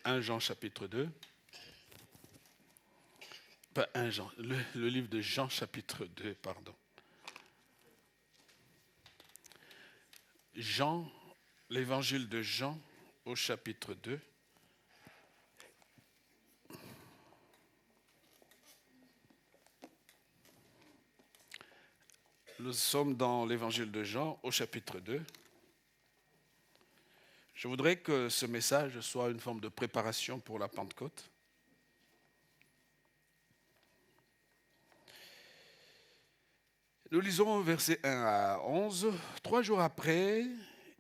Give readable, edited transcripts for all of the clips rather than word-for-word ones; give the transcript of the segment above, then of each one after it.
1 Jean chapitre 2. Pas 1 Jean, le livre de Jean chapitre 2, pardon. Jean, l'évangile de Jean au chapitre 2. Nous sommes dans l'évangile de Jean au chapitre 2. Je voudrais que ce message soit une forme de préparation pour la Pentecôte. Nous lisons versets 1 à 11. 3 jours après,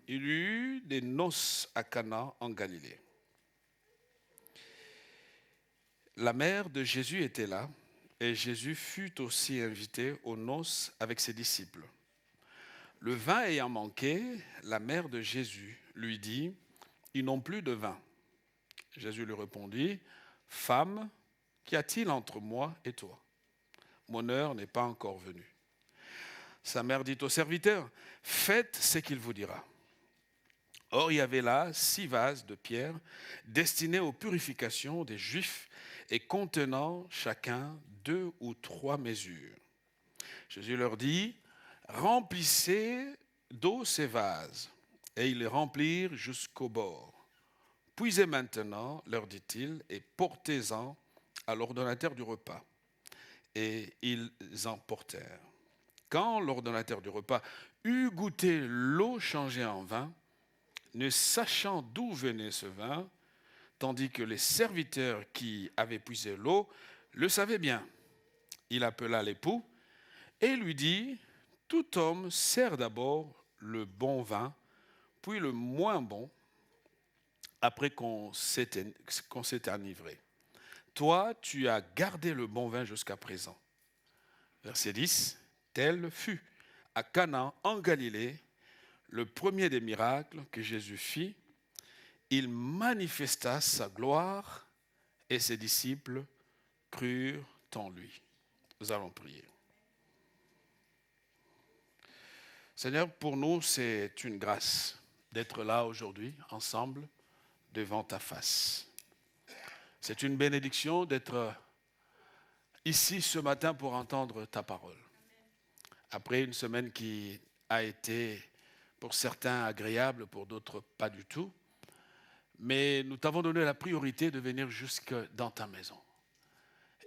il y eut des noces à Cana en Galilée. La mère de Jésus était là, et Jésus fut aussi invité aux noces avec ses disciples. Le vin ayant manqué, la mère de Jésus lui dit, « Ils n'ont plus de vin. » Jésus lui répondit, « Femme, qu'y a-t-il entre moi et toi? Mon heure n'est pas encore venue. » Sa mère dit au serviteur, « Faites ce qu'il vous dira. » Or, il y avait là 6 vases de pierre destinés aux purifications des Juifs et contenant chacun 2 ou 3 mesures. Jésus leur dit, « Remplissez d'eau ces vases. » Et ils les remplirent jusqu'au bord. « Puisez maintenant, leur dit-il, et portez-en à l'ordonnateur du repas. » Et ils en portèrent. Quand l'ordonnateur du repas eut goûté l'eau changée en vin, ne sachant d'où venait ce vin, tandis que les serviteurs qui avaient puisé l'eau le savaient bien, il appela l'époux et lui dit, « Tout homme sert d'abord le bon vin, puis le moins bon, après qu'on s'est enivré. Toi, tu as gardé le bon vin jusqu'à présent. » Verset 10, tel fut à Cana en Galilée le premier des miracles que Jésus fit. Il manifesta sa gloire et ses disciples crurent en lui. Nous allons prier. Seigneur, pour nous, c'est une grâce d'être là aujourd'hui, ensemble, devant ta face. C'est une bénédiction d'être ici ce matin pour entendre ta parole. Après une semaine qui a été pour certains agréable, pour d'autres pas du tout, mais nous t'avons donné la priorité de venir jusque dans ta maison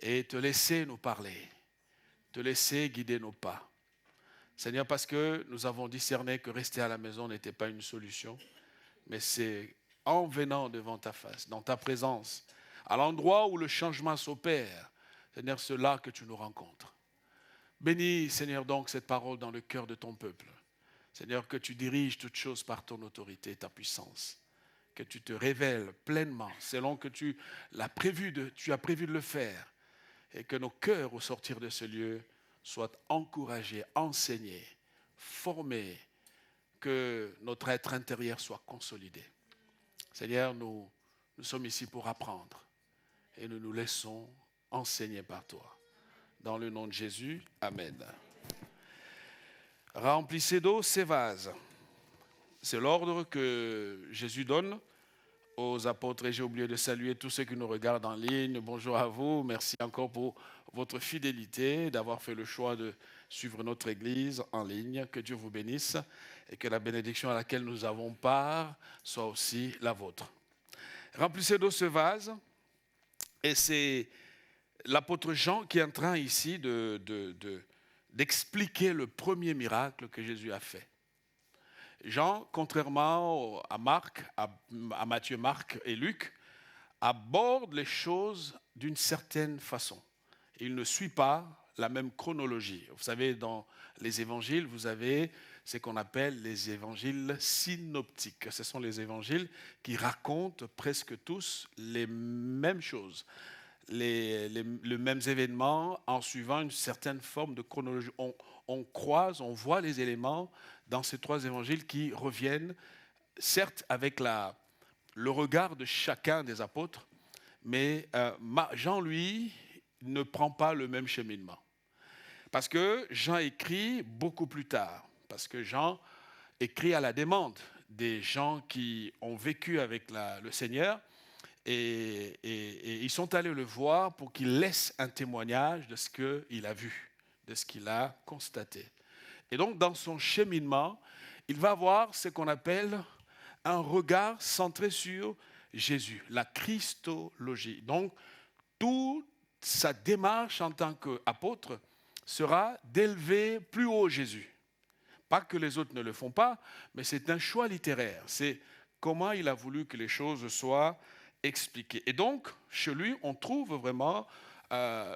et te laisser nous parler, te laisser guider nos pas. Seigneur, parce que nous avons discerné que rester à la maison n'était pas une solution, mais c'est en venant devant ta face, dans ta présence, à l'endroit où le changement s'opère, Seigneur, c'est là que tu nous rencontres. Bénis, Seigneur, donc cette parole dans le cœur de ton peuple. Seigneur, que tu diriges toutes choses par ton autorité et ta puissance. Que tu te révèles pleinement, selon que tu as prévu de le faire. Et que nos cœurs, au sortir de ce lieu, soient encouragés, enseignés, formés. Que notre être intérieur soit consolidé. Seigneur, nous sommes ici pour apprendre. Et nous nous laissons enseigner par toi. Dans le nom de Jésus, Amen. Remplissez d'eau ces vases. C'est l'ordre que Jésus donne aux apôtres. Et j'ai oublié de saluer tous ceux qui nous regardent en ligne. Bonjour à vous. Merci encore pour votre fidélité, d'avoir fait le choix de suivre notre Église en ligne. Que Dieu vous bénisse et que la bénédiction à laquelle nous avons part soit aussi la vôtre. Remplissez d'eau ce vase. Et c'est l'apôtre Jean qui est en train ici d'expliquer le premier miracle que Jésus a fait. Jean, contrairement à Marc, à Matthieu, Marc et Luc, aborde les choses d'une certaine façon. Il ne suit pas la même chronologie. Vous savez, dans les évangiles, vous avez ce qu'on appelle les évangiles synoptiques. Ce sont les évangiles qui racontent presque tous les mêmes choses. Les mêmes événements en suivant une certaine forme de chronologie. On croise, on voit les éléments dans ces 3 évangiles qui reviennent, certes avec le regard de chacun des apôtres, mais Jean, lui, ne prend pas le même cheminement. Parce que Jean écrit beaucoup plus tard, parce que Jean écrit à la demande des gens qui ont vécu avec le Seigneur, et ils sont allés le voir pour qu'il laisse un témoignage de ce qu'il a vu, de ce qu'il a constaté. Et donc, dans son cheminement, il va avoir ce qu'on appelle un regard centré sur Jésus, la Christologie. Donc, toute sa démarche en tant qu'apôtre sera d'élever plus haut Jésus. Pas que les autres ne le font pas, mais c'est un choix littéraire. C'est comment il a voulu que les choses soient expliquées. Et donc, chez lui, on trouve vraiment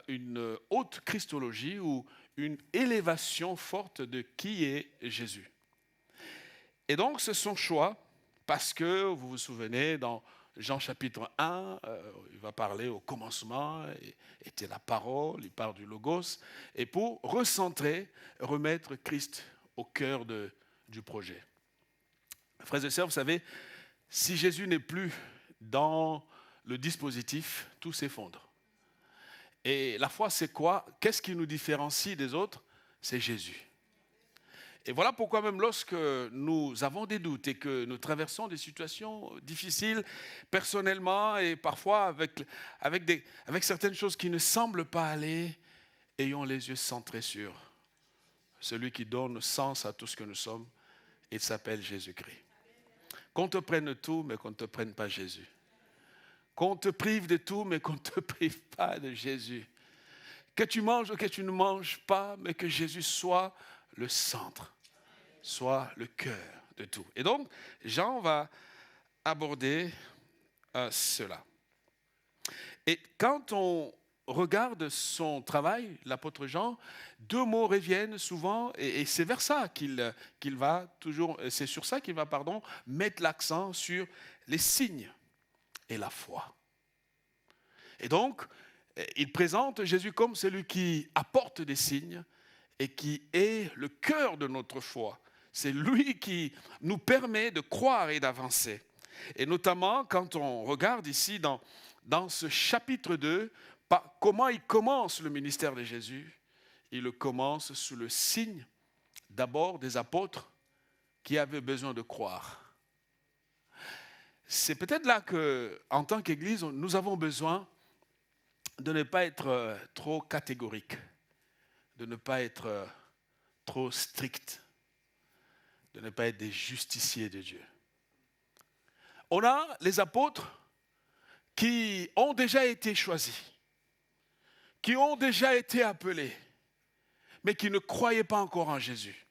une haute Christologie ou une élévation forte de qui est Jésus. Et donc, c'est son choix, parce que, vous vous souvenez, dans Jean chapitre 1, il va parler au commencement, était la parole, il parle du logos, et pour recentrer, remettre Christ au cœur du projet. Frères et sœurs, vous savez, si Jésus n'est plus dans le dispositif, tout s'effondre. Et la foi, c'est quoi? Qu'est-ce qui nous différencie des autres? C'est Jésus. Et voilà pourquoi même lorsque nous avons des doutes et que nous traversons des situations difficiles personnellement et parfois avec certaines choses qui ne semblent pas aller, ayons les yeux centrés sur celui qui donne sens à tout ce que nous sommes. Il s'appelle Jésus-Christ. Qu'on te prenne tout, mais qu'on ne te prenne pas Jésus. Qu'on te prive de tout, mais qu'on ne te prive pas de Jésus. Que tu manges ou que tu ne manges pas, mais que Jésus soit le centre, soit le cœur de tout. Et donc, Jean va aborder cela. Et quand on regarde son travail, l'apôtre Jean, deux mots reviennent souvent, et c'est vers ça qu'il va toujours, c'est sur ça qu'il va, mettre l'accent sur les signes et la foi. Et donc, il présente Jésus comme celui qui apporte des signes et qui est le cœur de notre foi. C'est lui qui nous permet de croire et d'avancer. Et notamment, quand on regarde ici dans ce chapitre 2, comment il commence le ministère de Jésus? Il le commence sous le signe d'abord des apôtres qui avaient besoin de croire. C'est peut-être là qu'en tant qu'Église, nous avons besoin de ne pas être trop catégorique, de ne pas être trop strict, de ne pas être des justiciers de Dieu. On a les apôtres qui ont déjà été choisis, qui ont déjà été appelés, mais qui ne croyaient pas encore en Jésus.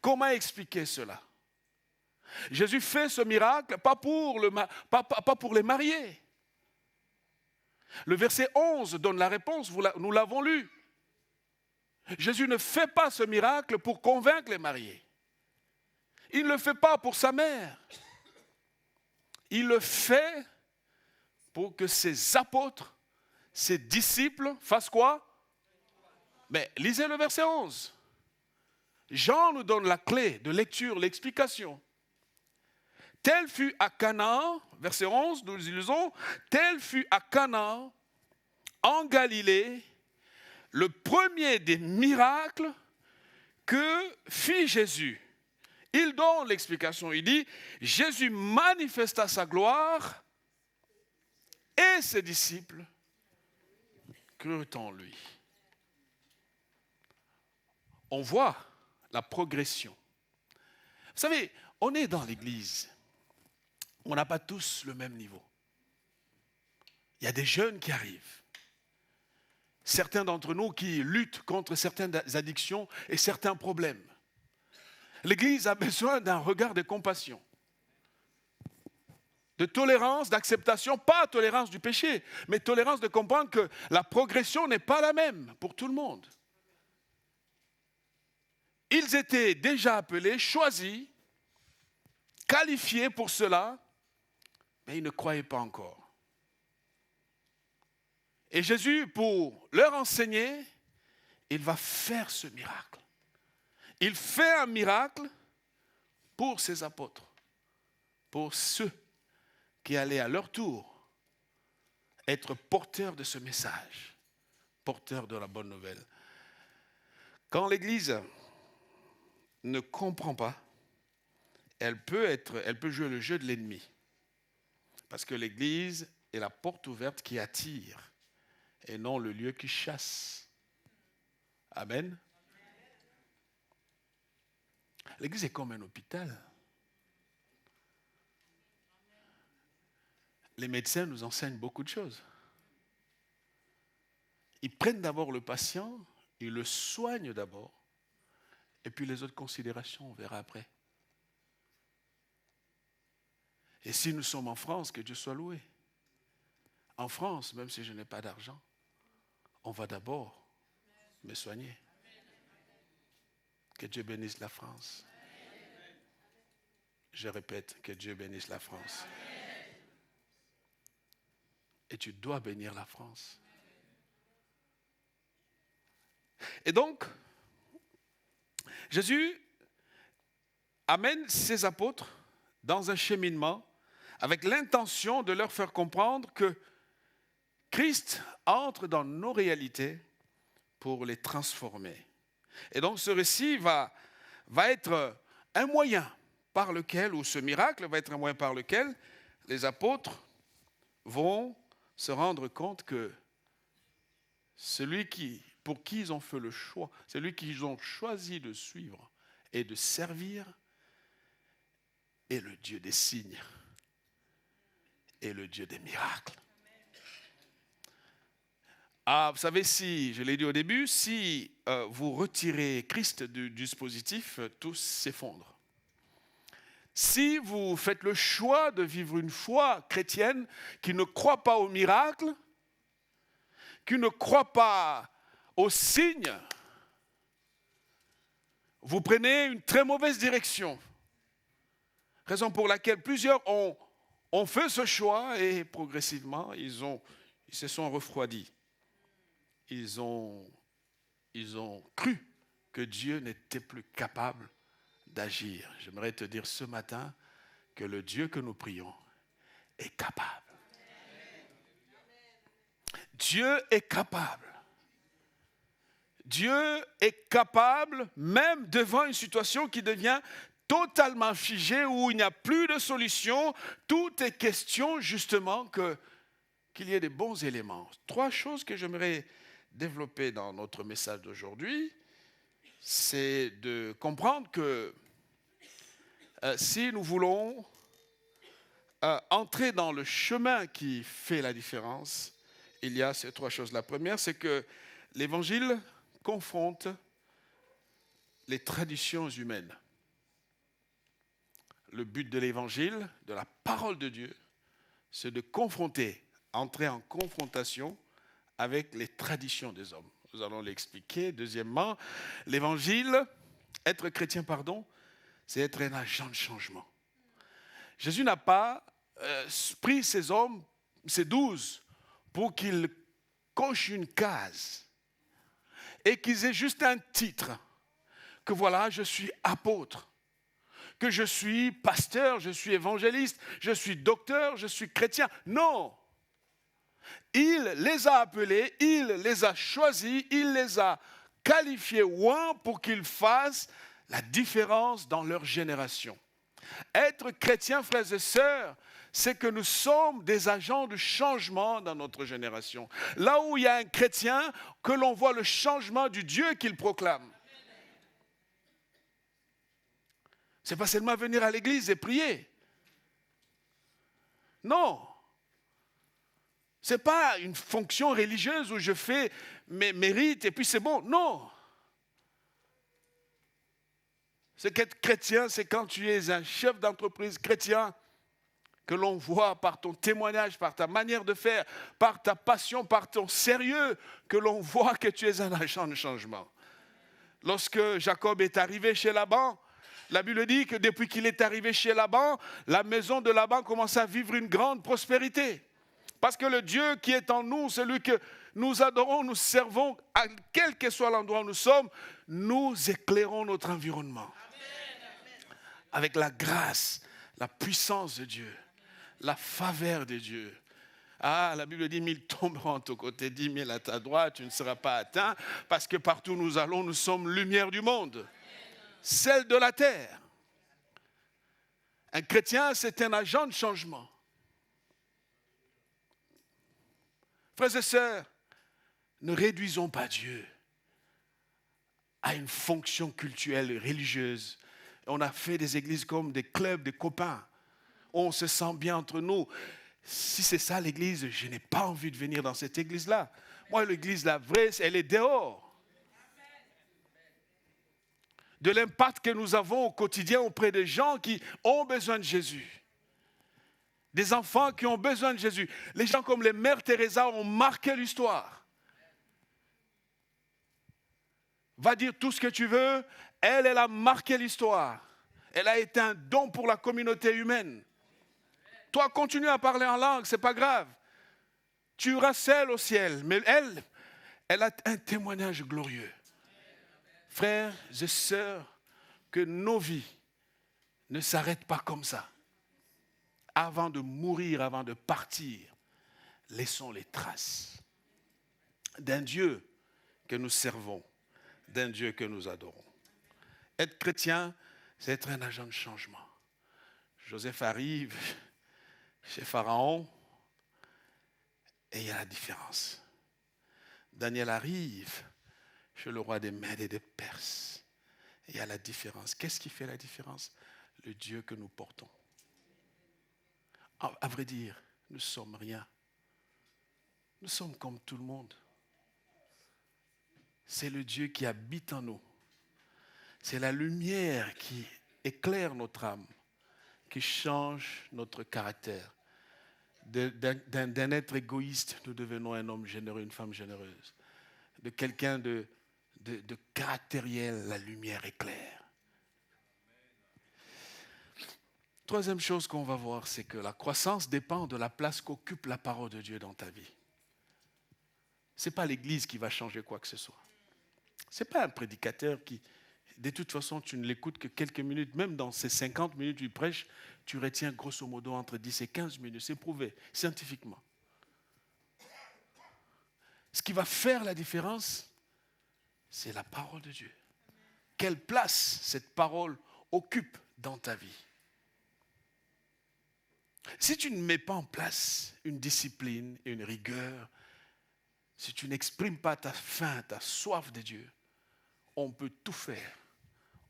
Comment expliquer cela? Jésus fait ce miracle pas pour les mariés. Le verset 11 donne la réponse, nous l'avons lu. Jésus ne fait pas ce miracle pour convaincre les mariés. Il ne le fait pas pour sa mère. Il le fait pour que ses apôtres, ses disciples fassent quoi? Mais lisez le verset 11. Jean nous donne la clé de lecture, l'explication. Tel fut à Canaan, verset 11, nous lisons, tel fut à Canaan, en Galilée, le premier des miracles que fit Jésus. Il donne l'explication, il dit, Jésus manifesta sa gloire et ses disciples crurent en lui. On voit la progression. Vous savez, on est dans l'église. On n'a pas tous le même niveau. Il y a des jeunes qui arrivent. Certains d'entre nous qui luttent contre certaines addictions et certains problèmes. L'Église a besoin d'un regard de compassion, de tolérance, d'acceptation, pas tolérance du péché, mais tolérance de comprendre que la progression n'est pas la même pour tout le monde. Ils étaient déjà appelés, choisis, qualifiés pour cela, mais ils ne croyaient pas encore. Et Jésus, pour leur enseigner, il va faire ce miracle. Il fait un miracle pour ses apôtres, pour ceux qui allaient à leur tour être porteurs de ce message, porteurs de la bonne nouvelle. Quand l'Église ne comprend pas, elle peut jouer le jeu de l'ennemi. Parce que l'Église est la porte ouverte qui attire et non le lieu qui chasse. Amen. L'Église est comme un hôpital. Les médecins nous enseignent beaucoup de choses. Ils prennent d'abord le patient, ils le soignent d'abord, et puis les autres considérations, on verra après. Et si nous sommes en France, que Dieu soit loué. En France, même si je n'ai pas d'argent, on va d'abord me soigner. Que Dieu bénisse la France. Je répète, que Dieu bénisse la France. Et tu dois bénir la France. Et donc, Jésus amène ses apôtres dans un cheminement avec l'intention de leur faire comprendre que Christ entre dans nos réalités pour les transformer. Et donc ce récit va être un moyen par lequel, ou ce miracle va être un moyen par lequel les apôtres vont se rendre compte que celui pour qui ils ont fait le choix, celui qu'ils ont choisi de suivre et de servir, est le Dieu des signes et le Dieu des miracles. Ah, vous savez, si, je l'ai dit au début, si vous retirez Christ du dispositif, tout s'effondre. Si vous faites le choix de vivre une foi chrétienne qui ne croit pas aux miracles, qui ne croit pas aux signes, vous prenez une très mauvaise direction. Raison pour laquelle plusieurs ont fait ce choix et progressivement, ils se sont refroidis. Ils ont cru que Dieu n'était plus capable d'agir. J'aimerais te dire ce matin que le Dieu que nous prions est capable. Dieu est capable. Dieu est capable, même devant une situation qui devient totalement figée, où il n'y a plus de solution. Tout est question justement qu'il y ait des bons éléments. 3 choses que j'aimerais développer dans notre message d'aujourd'hui, c'est de comprendre que si nous voulons entrer dans le chemin qui fait la différence, il y a ces 3 choses. La première, c'est que l'Évangile confronte les traditions humaines. Le but de l'Évangile, de la parole de Dieu, c'est de confronter, entrer en confrontation avec les traditions des hommes. Nous allons l'expliquer. Deuxièmement, l'Évangile, être chrétien, c'est être un agent de changement. Jésus n'a pas pris ces hommes, ces 12, pour qu'ils cochent une case et qu'ils aient juste un titre, que voilà, je suis apôtre, que je suis pasteur, je suis évangéliste, je suis docteur, je suis chrétien. Non! Il les a appelés, il les a choisis, il les a qualifiés pour qu'ils fassent la différence dans leur génération. Être chrétien, frères et sœurs, c'est que nous sommes des agents de changement dans notre génération. Là où il y a un chrétien, que l'on voit le changement du Dieu qu'il proclame. Ce n'est pas seulement venir à l'église et prier. Non. Ce n'est pas une fonction religieuse où je fais mes mérites et puis c'est bon. Non. C'est qu'être chrétien, c'est quand tu es un chef d'entreprise chrétien, que l'on voit par ton témoignage, par ta manière de faire, par ta passion, par ton sérieux, que l'on voit que tu es un agent de changement. Lorsque Jacob est arrivé chez Laban, la Bible dit que depuis qu'il est arrivé chez Laban, la maison de Laban commence à vivre une grande prospérité. Parce que le Dieu qui est en nous, celui que nous adorons, nous servons, à quel que soit l'endroit où nous sommes, nous éclairons notre environnement. Avec la grâce, la puissance de Dieu, la faveur de Dieu. Ah, la Bible dit 1000 tomberont à ton côté, 10 000 à ta droite, tu ne seras pas atteint, parce que partout où nous allons, nous sommes lumière du monde, celle de la terre. Un chrétien, c'est un agent de changement. Frères et sœurs, ne réduisons pas Dieu à une fonction cultuelle, religieuse. On a fait des églises comme des clubs, des copains. On se sent bien entre nous. Si c'est ça l'église, je n'ai pas envie de venir dans cette église-là. Moi, l'église, la vraie, elle est dehors. De l'impact que nous avons au quotidien auprès des gens qui ont besoin de Jésus. Des enfants qui ont besoin de Jésus. Les gens comme les mères Teresa ont marqué l'histoire. Va dire tout ce que tu veux, elle a marqué l'histoire. Elle a été un don pour la communauté humaine. Toi, continue à parler en langue, ce n'est pas grave. Tu iras seul au ciel. Mais elle a un témoignage glorieux. Frères et sœurs, que nos vies ne s'arrêtent pas comme ça. Avant de mourir, avant de partir, laissons les traces d'un Dieu que nous servons, d'un Dieu que nous adorons. Être chrétien, c'est être un agent de changement. Joseph arrive chez Pharaon et il y a la différence. Daniel arrive chez le roi des Mèdes et des Perses. Et il y a la différence. Qu'est-ce qui fait la différence? Le Dieu que nous portons. À vrai dire, nous ne sommes rien. Nous sommes comme tout le monde. C'est le Dieu qui habite en nous. C'est la lumière qui éclaire notre âme, qui change notre caractère. D'un être égoïste, nous devenons un homme généreux, une femme généreuse. De quelqu'un de caractériel, la lumière éclaire. Troisième chose qu'on va voir, c'est que la croissance dépend de la place qu'occupe la parole de Dieu dans ta vie. Ce n'est pas l'Église qui va changer quoi que ce soit. Ce n'est pas un prédicateur qui, de toute façon, tu ne l'écoutes que quelques minutes. Même dans ces 50 minutes du prêche, tu retiens grosso modo entre 10 et 15 minutes. C'est prouvé scientifiquement. Ce qui va faire la différence, c'est la parole de Dieu. Quelle place cette parole occupe dans ta vie? Si tu ne mets pas en place une discipline et une rigueur, si tu n'exprimes pas ta faim, ta soif de Dieu, on peut tout faire.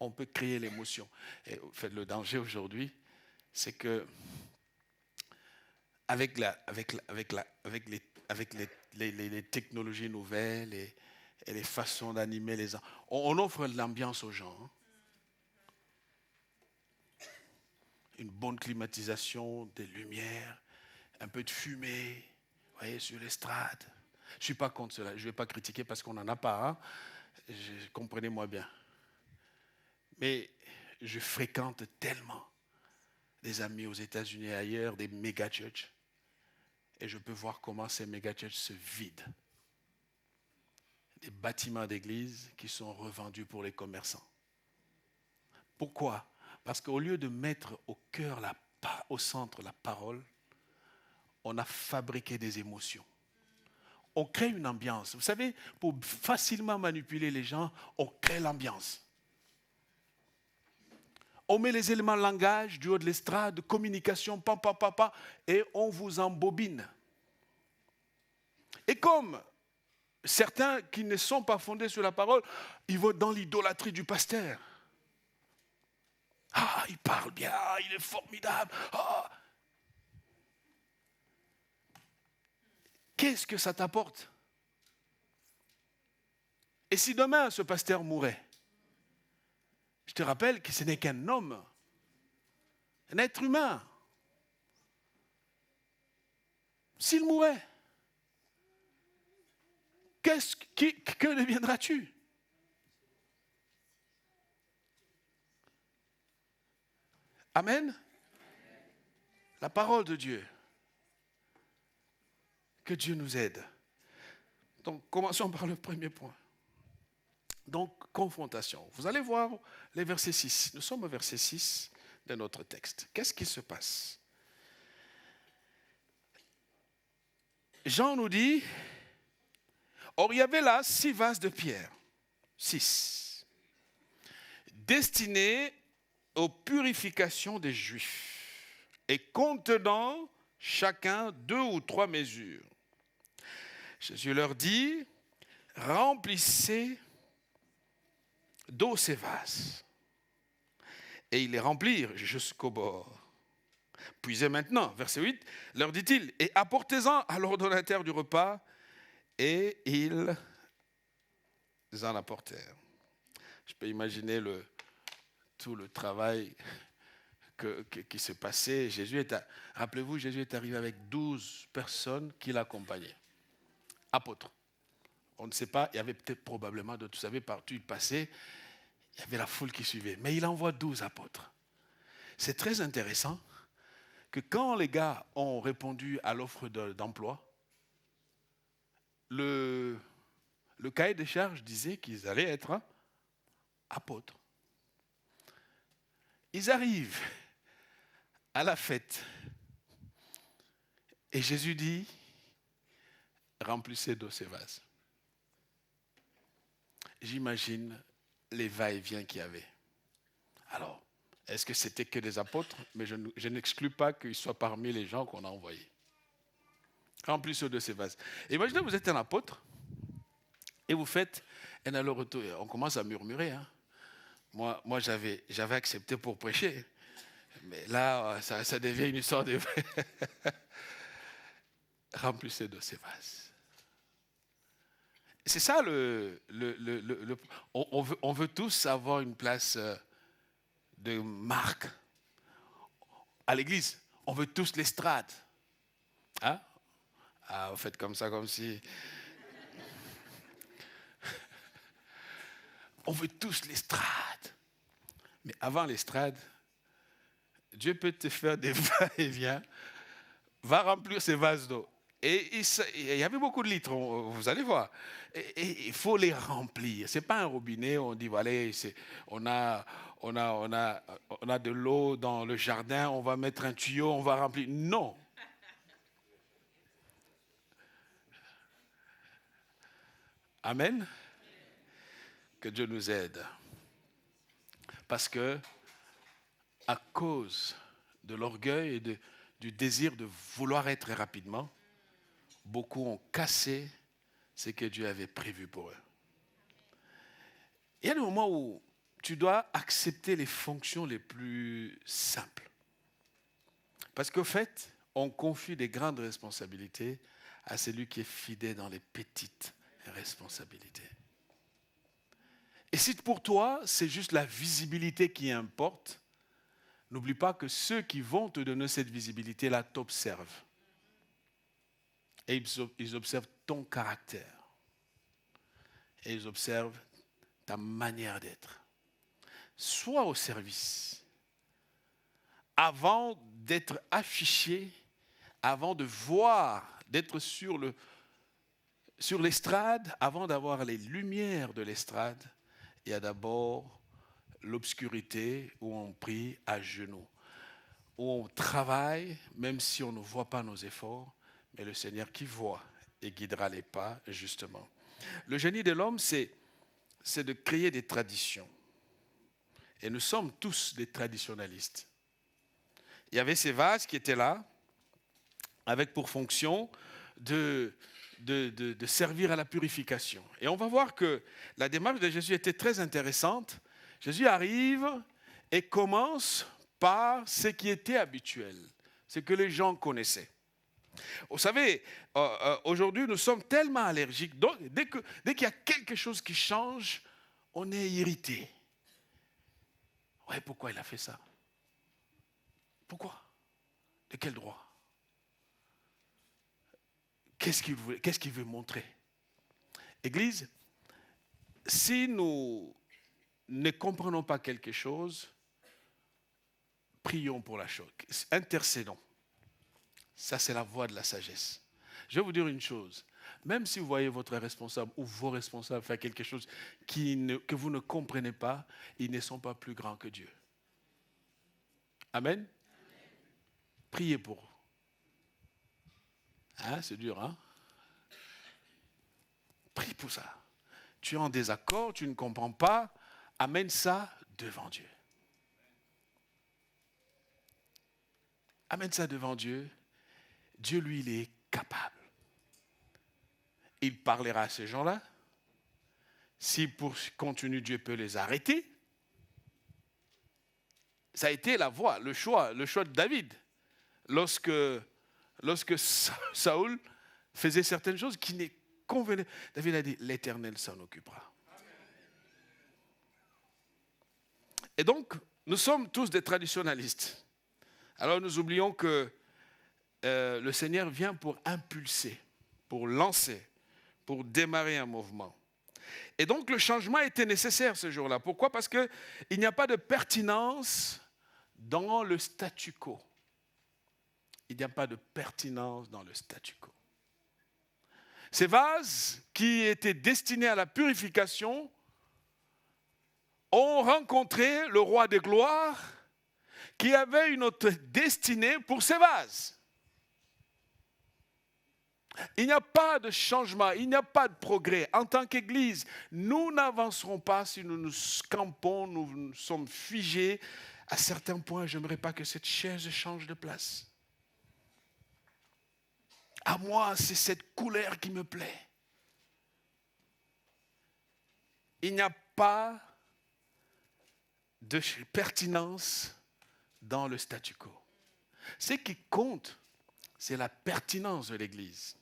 On peut créer l'émotion. Et en fait, le danger aujourd'hui, c'est que avec les technologies nouvelles et les façons d'animer les gens, on offre de l'ambiance aux gens. Hein. Une bonne climatisation, des lumières, un peu de fumée, vous voyez, sur l'estrade. Je ne suis pas contre cela, je ne vais pas critiquer parce qu'on n'en a pas. Hein. Comprenez-moi bien. Mais je fréquente tellement des amis aux États-Unis et ailleurs, des méga-churches, et je peux voir comment ces méga-churches se vident. Des bâtiments d'église qui sont revendus pour les commerçants. Pourquoi? Parce qu'au lieu de mettre au cœur, au centre la parole, on a fabriqué des émotions. On crée une ambiance. Vous savez, pour facilement manipuler les gens, on crée l'ambiance. On met les éléments de langage, du haut de l'estrade, de communication, et on vous embobine. Et comme certains qui ne sont pas fondés sur la parole, ils vont dans l'idolâtrie du pasteur. Ah, il parle bien, il est formidable. Ah. Qu'est-ce que ça t'apporte? Et si demain ce pasteur mourait? Je te rappelle que ce n'est qu'un homme, un être humain. S'il mourait, que deviendras-tu? Amen. La parole de Dieu. Que Dieu nous aide. Donc, commençons par le premier point. Donc, confrontation. Vous allez voir les versets 6. Nous sommes au verset 6 de notre texte. Qu'est-ce qui se passe? Jean nous dit, or il y avait là 6 vases de pierre. 6. Destinés aux purifications des Juifs et contenant chacun 2 ou 3 mesures. Jésus leur dit, remplissez d'eau ces vases. Et ils les remplirent jusqu'au bord. Puisez maintenant, verset 8, leur dit-il, et apportez-en à l'ordonnateur du repas. Et ils en apportèrent. Je peux imaginer tout le travail qui se passait. Rappelez-vous, Jésus est arrivé avec 12 personnes qui l'accompagnaient. Apôtres. On ne sait pas, il y avait peut-être probablement d'autres. Vous savez, partout il passait, il y avait la foule qui suivait. Mais il envoie 12 apôtres. C'est très intéressant que quand les gars ont répondu à l'offre d'emploi, le cahier des charges disait qu'ils allaient être apôtres. Ils arrivent à la fête et Jésus dit, remplissez d'eau ces vases. J'imagine les va-et-vient qu'il y avait. Alors, est-ce que c'était que des apôtres? Mais je n'exclus pas qu'ils soient parmi les gens qu'on a envoyés. Remplissez de ces vases. Imaginez, vous êtes un apôtre et vous faites un aller-retour. On commence à murmurer. Hein. Moi j'avais accepté pour prêcher. Mais là, ça devient une histoire de... Remplissez de ces vases. C'est ça on veut tous avoir une place de marque. À l'église, on veut tous l'estrade. Hein? Ah, vous faites comme ça, comme si... On veut tous l'estrade. Mais avant l'estrade, Dieu peut te faire des va-et-vient, va remplir ces vases d'eau. Et il y avait beaucoup de litres, vous allez voir. Et il faut les remplir. Ce n'est pas un robinet, on dit, voilà, on a de l'eau dans le jardin, on va mettre un tuyau, on va remplir. Non. Amen. Que Dieu nous aide. Parce que, à cause de l'orgueil et du désir de vouloir être rapidement, beaucoup ont cassé ce que Dieu avait prévu pour eux. Il y a des moments où tu dois accepter les fonctions les plus simples. Parce qu'au fait, on confie des grandes responsabilités à celui qui est fidèle dans les petites responsabilités. Et si pour toi, c'est juste la visibilité qui importe, n'oublie pas que ceux qui vont te donner cette visibilité-là t'observent. Et ils observent ton caractère. Et ils observent ta manière d'être. Sois au service. Avant d'être affiché, avant de voir, d'être sur l'estrade, avant d'avoir les lumières de l'estrade, il y a d'abord l'obscurité où on prie à genoux, où on travaille, même si on ne voit pas nos efforts, mais le Seigneur qui voit et guidera les pas, justement. Le génie de l'homme, c'est de créer des traditions. Et nous sommes tous des traditionnalistes. Il y avait ces vases qui étaient là, avec pour fonction de servir à la purification. Et on va voir que la démarche de Jésus était très intéressante. Jésus arrive et commence par ce qui était habituel, ce que les gens connaissaient. Vous savez, aujourd'hui, nous sommes tellement allergiques. Donc, dès qu'il y a quelque chose qui change, on est irrité. Ouais, pourquoi il a fait ça? Pourquoi? De quel droit? Qu'est-ce qu'il veut montrer? Église, si nous ne comprenons pas quelque chose, prions pour la chose. Intercédons. Ça, c'est la voie de la sagesse. Je vais vous dire une chose. Même si vous voyez votre responsable ou vos responsables faire quelque chose que vous ne comprenez pas, ils ne sont pas plus grands que Dieu. Amen. Priez pour eux. Hein, c'est dur, hein? Prie pour ça. Tu es en désaccord, tu ne comprends pas, amène ça devant Dieu. Amène ça devant Dieu. Dieu, lui, il est capable. il parlera à ces gens-là. Si pour continuer, Dieu peut les arrêter. Ça a été la voie, le choix de David. Lorsque Saoul faisait certaines choses qui ne convenaient, David a dit, l'Éternel s'en occupera. Et donc, nous sommes tous des traditionalistes. Alors nous oublions que le Seigneur vient pour impulser, pour lancer, pour démarrer un mouvement. Et donc le changement était nécessaire ce jour-là. Pourquoi? Parce qu'il n'y a pas de pertinence dans le statu quo. Il n'y a pas de pertinence dans le statu quo. Ces vases qui étaient destinés à la purification ont rencontré le roi des gloires qui avait une autre destinée pour ces vases. Il n'y a pas de changement, il n'y a pas de progrès. En tant qu'Église, nous n'avancerons pas si nous nous campons, nous sommes figés. À certains points, je n'aimerais pas que cette chaise change de place. À moi, c'est cette couleur qui me plaît. Il n'y a pas de pertinence dans le statu quo. Ce qui compte, c'est la pertinence de l'Église.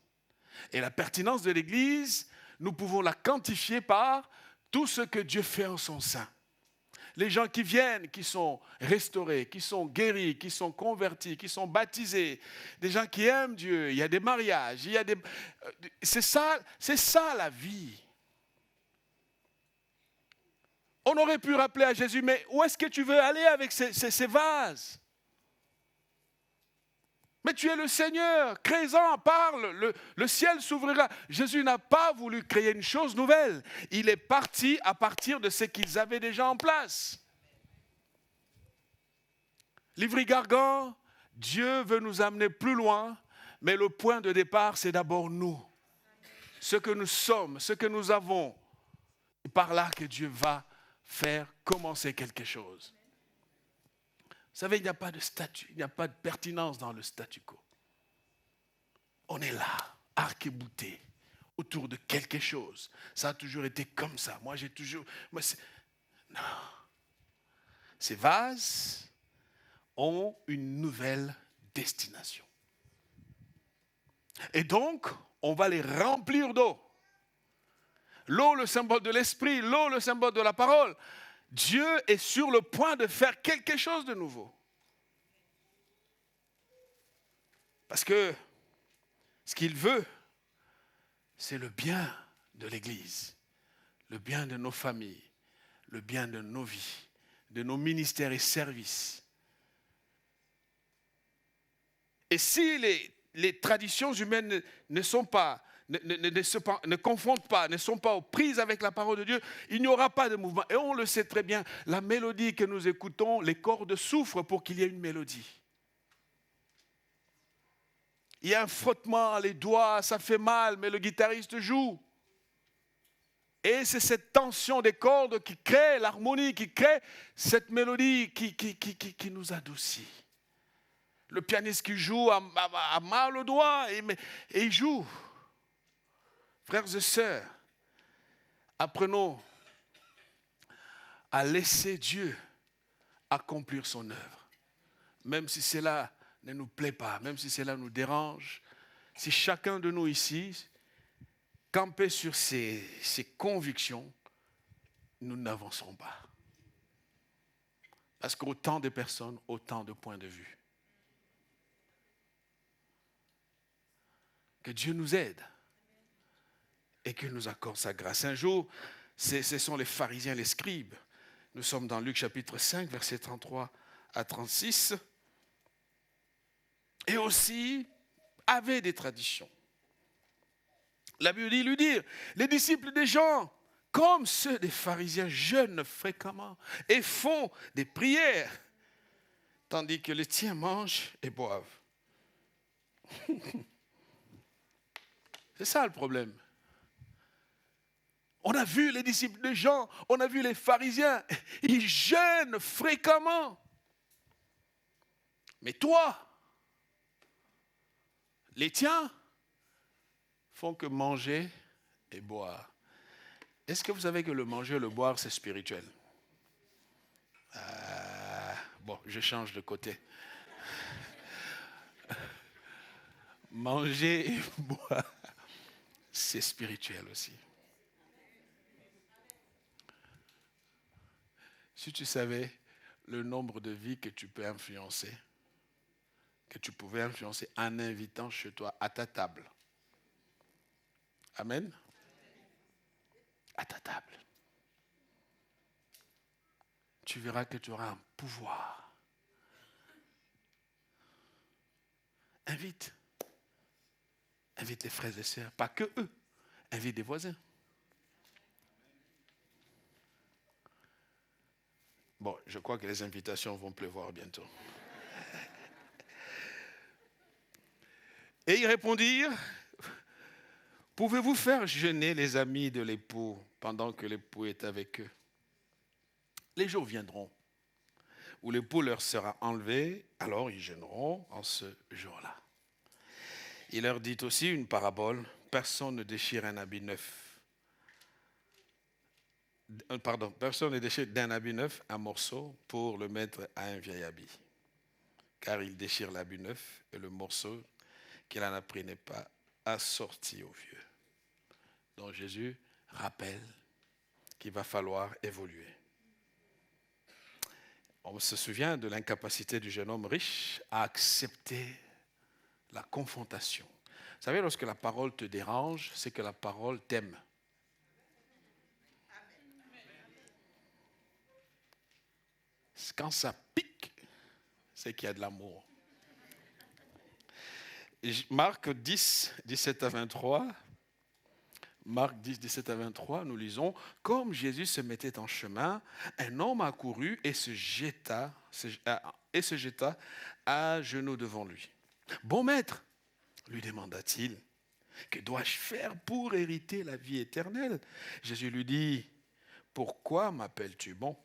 Et la pertinence de l'Église, nous pouvons la quantifier par tout ce que Dieu fait en son sein. Les gens qui viennent, qui sont restaurés, qui sont guéris, qui sont convertis, qui sont baptisés, des gens qui aiment Dieu, il y a des mariages, c'est ça la vie. On aurait pu rappeler à Jésus, mais où est-ce que tu veux aller avec ces vases? Mais tu es le Seigneur, crée-en, parle, le ciel s'ouvrira. Jésus n'a pas voulu créer une chose nouvelle. Il est parti à partir de ce qu'ils avaient déjà en place. Livry-Gargan, Dieu veut nous amener plus loin, mais le point de départ, c'est d'abord nous. Ce que nous sommes, ce que nous avons. C'est par là que Dieu va faire commencer quelque chose. Vous savez, il n'y a pas de statut, il n'y a pas de pertinence dans le statu quo. On est là, arc-bouté, autour de quelque chose. Ça a toujours été comme ça. Non. Ces vases ont une nouvelle destination. Et donc, on va les remplir d'eau. L'eau, le symbole de l'esprit, l'eau, le symbole de la parole. Dieu est sur le point de faire quelque chose de nouveau. Parce que ce qu'il veut, c'est le bien de l'Église, le bien de nos familles, le bien de nos vies, de nos ministères et services. Et si les traditions humaines ne confondent pas, ne sont pas aux prises avec la parole de Dieu, il n'y aura pas de mouvement. Et on le sait très bien, la mélodie que nous écoutons, les cordes souffrent pour qu'il y ait une mélodie. Il y a un frottement, les doigts, ça fait mal, mais le guitariste joue. Et c'est cette tension des cordes qui crée l'harmonie, qui crée cette mélodie qui nous adoucit. Le pianiste qui joue a mal au doigt et il joue. Frères et sœurs, apprenons à laisser Dieu accomplir son œuvre. Même si cela ne nous plaît pas, même si cela nous dérange, si chacun de nous ici campait sur ses convictions, nous n'avancerons pas. Parce qu'autant de personnes, autant de points de vue. Que Dieu nous aide et qu'il nous accorde sa grâce. Un jour, ce sont les pharisiens, les scribes. Nous sommes dans Luc chapitre 5, versets 33 à 36. Et aussi, avaient des traditions. La Bible dit, lui dire, les disciples des gens, comme ceux des pharisiens, jeûnent fréquemment et font des prières, tandis que les tiens mangent et boivent. C'est ça le problème. On a vu les disciples de Jean, on a vu les pharisiens, ils jeûnent fréquemment. Mais toi, les tiens font que manger et boire. Est-ce que vous savez que le manger et le boire, c'est spirituel? Bon, je change de côté. Manger et boire, c'est spirituel aussi. Si tu savais le nombre de vies que tu peux influencer, que tu pouvais influencer en invitant chez toi à ta table. Amen. À ta table. Tu verras que tu auras un pouvoir. Invite. Invite les frères et sœurs, pas que eux. Invite des voisins. Bon, je crois que les invitations vont pleuvoir bientôt. Et ils répondirent, pouvez-vous faire jeûner les amis de l'époux pendant que l'époux est avec eux? Les jours viendront où l'époux leur sera enlevé, alors ils jeûneront en ce jour-là. Il leur dit aussi une parabole, personne ne déchire un habit neuf. Personne ne déchire d'un habit neuf un morceau pour le mettre à un vieil habit. Car il déchire l'habit neuf et le morceau qu'il en a pris n'est pas assorti au vieux. Donc Jésus rappelle qu'il va falloir évoluer. On se souvient de l'incapacité du jeune homme riche à accepter la confrontation. Vous savez, lorsque la parole te dérange, c'est que la parole t'aime. Quand ça pique, c'est qu'il y a de l'amour. Marc 10, 17 à 23. Marc 10, 17 à 23, nous lisons, comme Jésus se mettait en chemin, un homme accourut et se jeta à genoux devant lui. Bon maître, lui demanda-t-il, que dois-je faire pour hériter la vie éternelle? Jésus lui dit, pourquoi m'appelles-tu bon?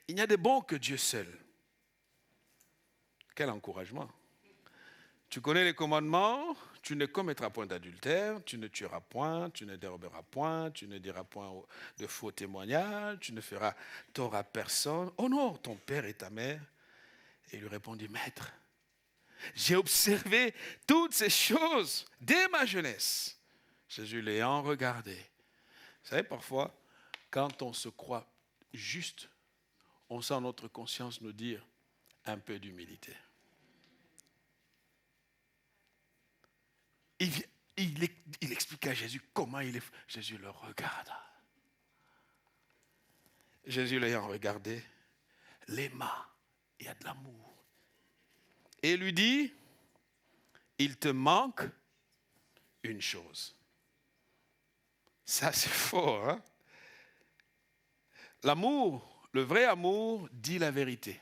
Il n'y a de bon que Dieu seul. Quel encouragement! Tu connais les commandements, tu ne commettras point d'adultère, tu ne tueras point, tu ne déroberas point, tu ne diras point de faux témoignages, tu ne feras tort à personne. Honore ton père et ta mère. Et il lui répondit, maître, j'ai observé toutes ces choses dès ma jeunesse. Jésus l'ayant regardé. Vous savez, parfois, quand on se croit juste, on sent notre conscience nous dire un peu d'humilité. Il explique à Jésus comment il est. Jésus le regarda. Jésus l'ayant regardé, l'aima. Il y a de l'amour. Et lui dit, il te manque une chose. Ça, c'est fort, hein? L'amour, le vrai amour, dit la vérité.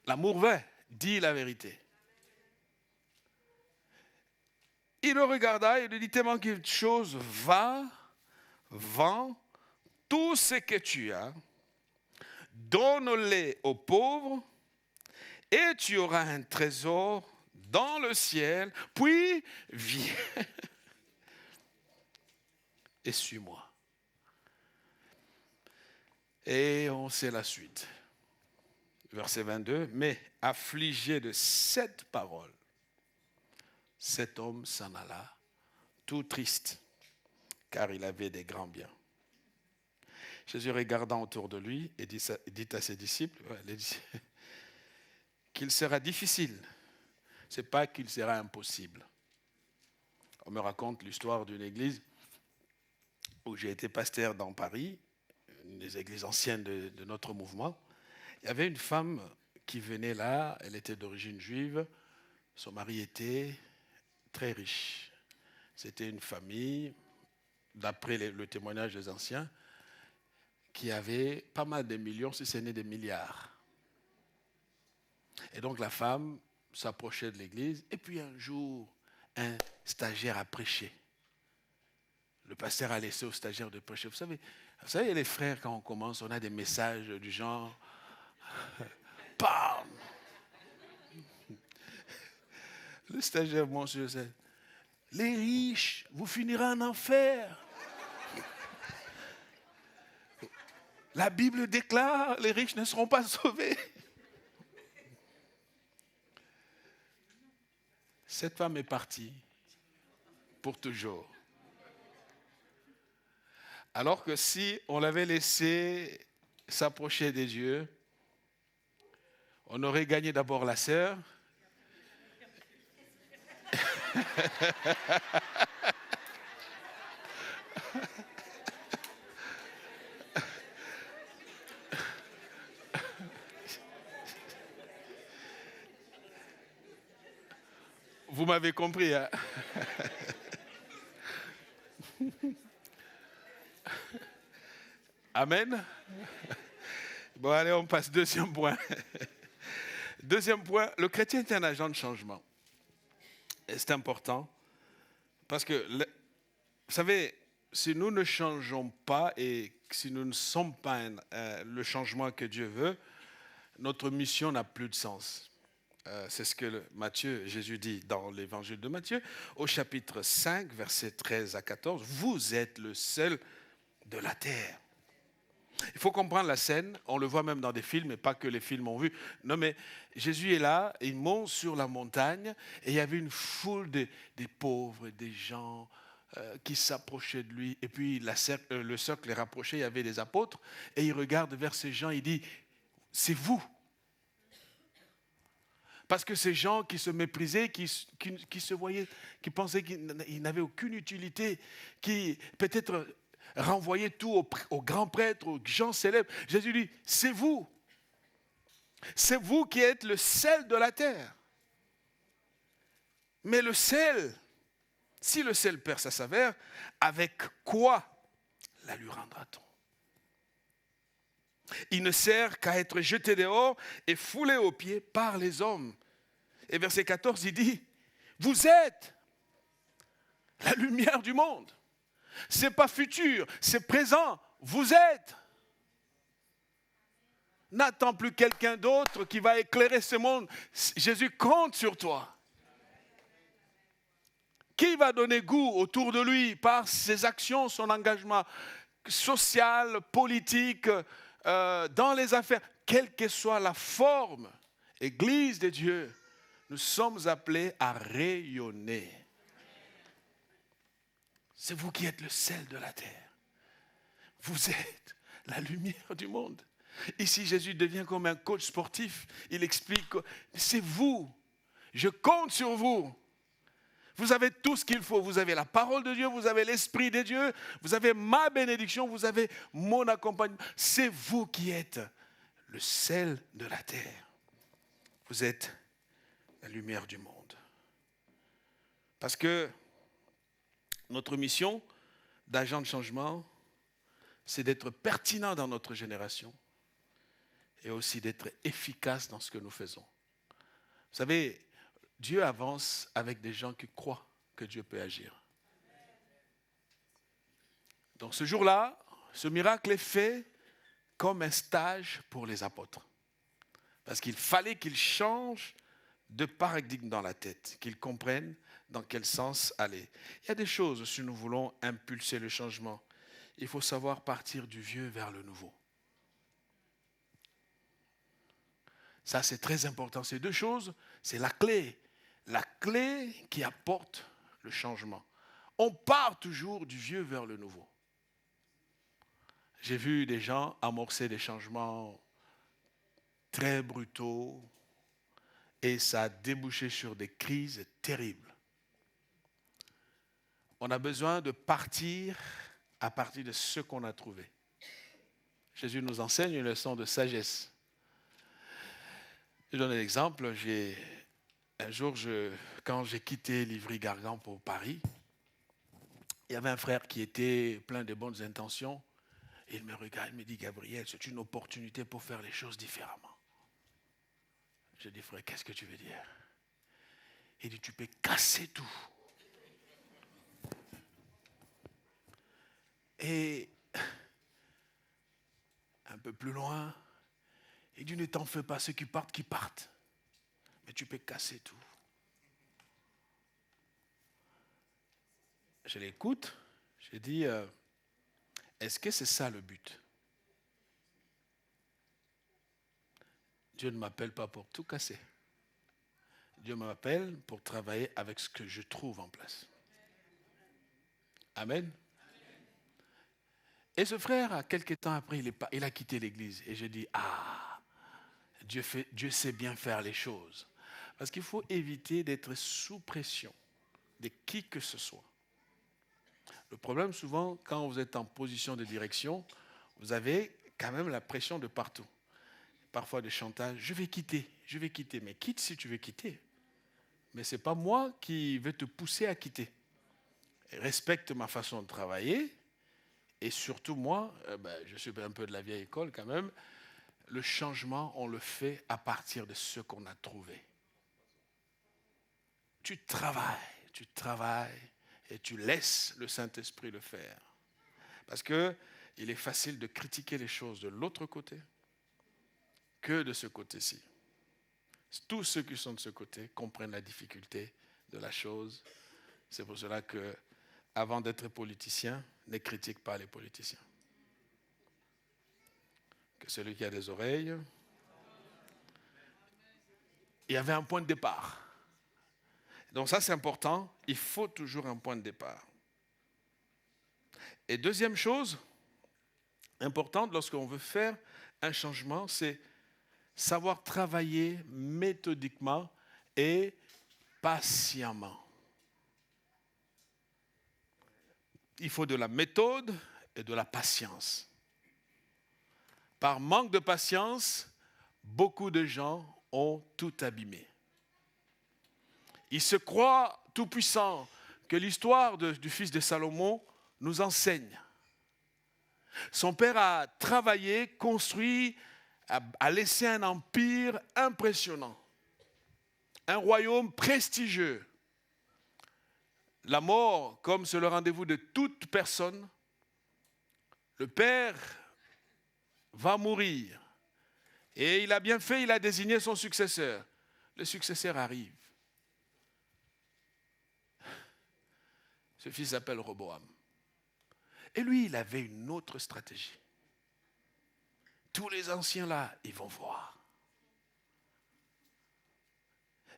L'amour vrai dit la vérité. Il le regarda et lui dit, il te manque une chose, va, vends tout ce que tu as, donne-les aux pauvres, et tu auras un trésor dans le ciel, puis viens et suis-moi. Et on sait la suite. Verset 22, mais affligé de cette parole, cet homme s'en alla, tout triste, car il avait des grands biens. Jésus regardant autour de lui et dit à ses disciples, qu'il sera difficile, ce n'est pas qu'il sera impossible. On me raconte l'histoire d'une église où j'ai été pasteur dans Paris, une des églises anciennes de notre mouvement. Il y avait une femme qui venait là, elle était d'origine juive, son mari était très riche. C'était une famille, d'après le témoignage des anciens, qui avait pas mal de millions, si ce n'est des milliards. Et donc la femme s'approchait de l'église, et puis un jour, un stagiaire a prêché. Le pasteur a laissé au stagiaire de prêcher. Vous savez, les frères, quand on commence, on a des messages du genre, bam! Le stagiaire, monsieur, Les riches, vous finirez en enfer. La Bible déclare, les riches ne seront pas sauvés. Cette femme est partie pour toujours. Alors que si on l'avait laissé s'approcher des yeux, on aurait gagné d'abord la sœur. Vous m'avez compris, hein? Amen. Bon, allez, on passe. Deuxième point. Deuxième point, le chrétien est un agent de changement. Et c'est important parce que, vous savez, si nous ne changeons pas et si nous ne sommes pas le changement que Dieu veut, notre mission n'a plus de sens. C'est ce que Jésus dit dans l'évangile de Matthieu, au chapitre 5, versets 13 à 14. Vous êtes le sel de la terre. Il faut comprendre la scène, on le voit même dans des films, et pas que les films ont vu. Non, mais Jésus est là, il monte sur la montagne, et il y avait une foule des pauvres, des gens qui s'approchaient de lui. Et puis le cercle est rapproché, il y avait des apôtres, et il regarde vers ces gens, il dit, c'est vous. Parce que ces gens qui se méprisaient, qui se voyaient, qui pensaient qu'ils n'avaient aucune utilité, qui peut-être renvoyaient tout aux grands prêtres, aux gens célèbres. Jésus dit, c'est vous. C'est vous qui êtes le sel de la terre. Mais le sel, si le sel perd sa saveur, avec quoi la lui rendra-t-on? Il ne sert qu'à être jeté dehors et foulé aux pieds par les hommes. Et verset 14, il dit, vous êtes la lumière du monde. Ce n'est pas futur, c'est présent. Vous êtes. N'attends plus quelqu'un d'autre qui va éclairer ce monde. Jésus compte sur toi. Qui va donner goût autour de lui par ses actions, son engagement social, politique, dans les affaires, quelle que soit la forme, Église de Dieu, nous sommes appelés à rayonner. C'est vous qui êtes le sel de la terre. Vous êtes la lumière du monde. Ici, Jésus devient comme un coach sportif. Il explique, c'est vous. Je compte sur vous. Vous avez tout ce qu'il faut. Vous avez la parole de Dieu, vous avez l'Esprit de Dieu, vous avez ma bénédiction, vous avez mon accompagnement. C'est vous qui êtes le sel de la terre. Vous êtes la lumière du monde. Parce que notre mission d'agent de changement, c'est d'être pertinent dans notre génération et aussi d'être efficace dans ce que nous faisons. Vous savez, Dieu avance avec des gens qui croient que Dieu peut agir. Donc ce jour-là, ce miracle est fait comme un stage pour les apôtres. Parce qu'il fallait qu'ils changent de paradigme dans la tête, qu'ils comprennent dans quel sens aller. Il y a des choses, si nous voulons impulser le changement, il faut savoir partir du vieux vers le nouveau. Ça, c'est très important. Ces deux choses, c'est la clé. La clé qui apporte le changement. On part toujours du vieux vers le nouveau. J'ai vu des gens amorcer des changements très brutaux et ça a débouché sur des crises terribles. On a besoin de partir à partir de ce qu'on a trouvé. Jésus nous enseigne une leçon de sagesse. Je donne un exemple. Un jour, quand j'ai quitté Livry-Gargan pour Paris, il y avait un frère qui était plein de bonnes intentions. Et il me regarde, il me dit, Gabriel, c'est une opportunité pour faire les choses différemment. Je dis, frère, qu'est-ce que tu veux dire? Il dit, tu peux casser tout. Et un peu plus loin, il dit, ne t'en fais pas, ceux qui partent. Mais tu peux casser tout. Je l'écoute, j'ai dit, est-ce que c'est ça le but? Dieu ne m'appelle pas pour tout casser. Dieu m'appelle pour travailler avec ce que je trouve en place. Amen. Et ce frère, quelques temps après, il a quitté l'église. Et je dis, Dieu sait bien faire les choses. Parce qu'il faut éviter d'être sous pression de qui que ce soit. Le problème, souvent, quand vous êtes en position de direction, vous avez quand même la pression de partout. Parfois des chantages, je vais quitter. Mais quitte si tu veux quitter. Mais ce n'est pas moi qui vais te pousser à quitter. Respecte ma façon de travailler. Et surtout, moi, je suis un peu de la vieille école quand même, le changement, on le fait à partir de ce qu'on a trouvé. Tu travailles et tu laisses le Saint-Esprit le faire. Parce qu'il est facile de critiquer les choses de l'autre côté que de ce côté-ci. Tous ceux qui sont de ce côté comprennent la difficulté de la chose. C'est pour cela que, avant d'être politicien, ne critique pas les politiciens. Que celui qui a des oreilles, il y avait un point de départ. Donc ça c'est important, il faut toujours un point de départ. Et deuxième chose importante lorsqu'on veut faire un changement, c'est savoir travailler méthodiquement et patiemment. Il faut de la méthode et de la patience. Par manque de patience, beaucoup de gens ont tout abîmé. Ils se croient tout-puissants, que l'histoire du fils de Salomon nous enseigne. Son père a travaillé, construit, a laissé un empire impressionnant, un royaume prestigieux. La mort, comme c'est le rendez-vous de toute personne, le père va mourir. Et il a bien fait, il a désigné son successeur. Le successeur arrive. Ce fils s'appelle Roboam. Et lui, il avait une autre stratégie. Tous les anciens là, ils vont voir.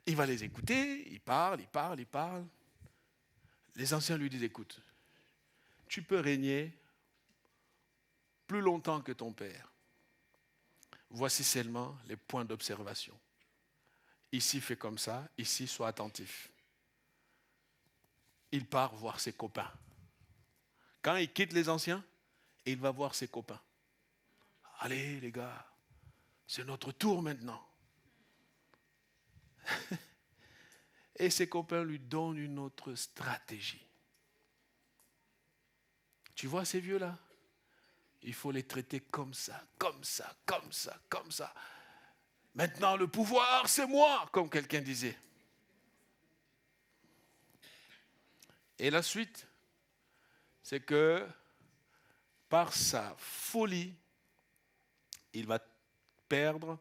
Il va les écouter, il parle. Les anciens lui disent, écoute, tu peux régner plus longtemps que ton père. Voici seulement les points d'observation. Ici, fais comme ça, ici, sois attentif. Il part voir ses copains. Quand il quitte les anciens, il va voir ses copains. Allez les gars, c'est notre tour maintenant. Et ses copains lui donnent une autre stratégie. Tu vois ces vieux-là? Il faut les traiter comme ça. Maintenant, le pouvoir, c'est moi, comme quelqu'un disait. Et la suite, c'est que par sa folie, il va perdre